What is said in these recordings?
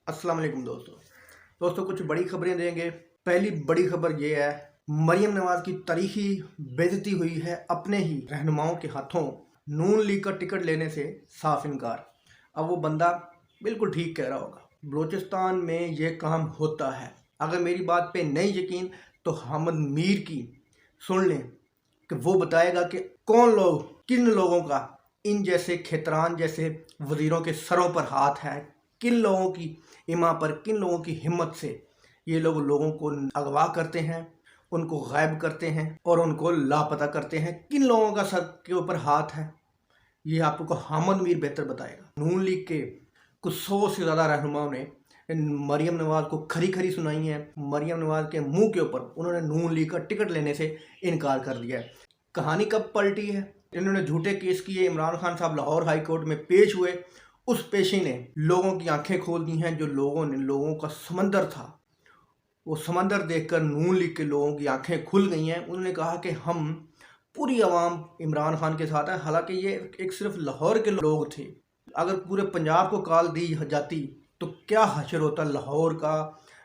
अस्सलाम वालेकुम दोस्तों कुछ बड़ी खबरें देंगे। पहली बड़ी खबर ये है, मरियम नवाज की तारीखी बेइज्जती हुई है अपने ही रहनुमाओं के हाथों। नून लीग का टिकट लेने से साफ इनकार। अब वो बंदा बिल्कुल ठीक कह रहा होगा, बलूचिस्तान में ये काम होता है। अगर मेरी बात पे नहीं यकीन तो हामिद मीर की सुन लें कि वो बताएगा कि कौन लोग, किन लोगों का इन जैसे खेतरान जैसे वजीरों के सरों पर हाथ है, किन लोगों की इमा पर, किन लोगों की हिम्मत से ये लोगों को अगवा करते हैं, उनको गायब करते हैं और उनको लापता करते हैं। किन लोगों का सर के ऊपर हाथ है, ये आपको हामिद मीर बेहतर बताएगा। नून लीग के कुछ 100 से ज़्यादा रहनुमाओं ने मरियम नवाज को खरी खरी सुनाई है। मरियम नवाज के मुंह के ऊपर उन्होंने नून लीग का टिकट लेने से इनकार कर दिया है। कहानी कब पलटी है? इन्होंने झूठे केस किए, इमरान खान साहब लाहौर हाई कोर्ट में पेश हुए, उस पेशी ने लोगों की आंखें खोल दी हैं। जो लोगों का समंदर था, वो समंदर देखकर नून लीग के लोगों की आंखें खुल गई हैं। उन्होंने कहा कि हम पूरी आवाम इमरान खान के साथ है। हालांकि ये एक सिर्फ लाहौर के लोग थे, अगर पूरे पंजाब को कॉल दी जाती तो क्या हशर होता लाहौर का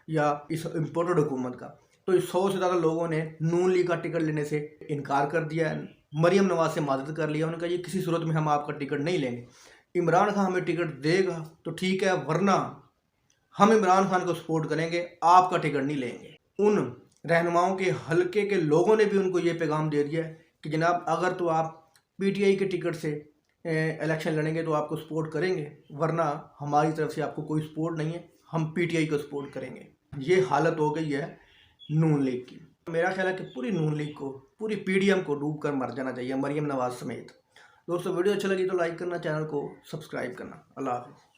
या इस इम्पोर्टेड हुकूमत का। तो इस 100 से ज़्यादा लोगों ने नून लीग का टिकट लेने से इनकार कर दिया है। मरियम नवाज से मदद कर लिया। उन्होंने कहा ये किसी सूरत में हम आपका टिकट नहीं लेंगे। इमरान खान हमें टिकट देगा तो ठीक है, वरना हम इमरान खान को सपोर्ट करेंगे, आपका टिकट नहीं लेंगे। उन रहनुमाओं के हलके के लोगों ने भी उनको ये पैगाम दे दिया है कि जनाब, अगर तो आप पीटीआई के टिकट से इलेक्शन लड़ेंगे तो आपको सपोर्ट करेंगे, वरना हमारी तरफ से आपको कोई सपोर्ट नहीं है, हम पीटीआई को सपोर्ट करेंगे। ये हालत हो गई है नून लीग की। मेरा ख्याल है कि पूरी नून लीग को, पूरी पीडीएम को डूब कर मर जाना चाहिए, मरियम नवाज समेत। दोस्तों वीडियो अच्छा लगी तो लाइक करना, चैनल को सब्सक्राइब करना। अल्लाह हाफ़िज़।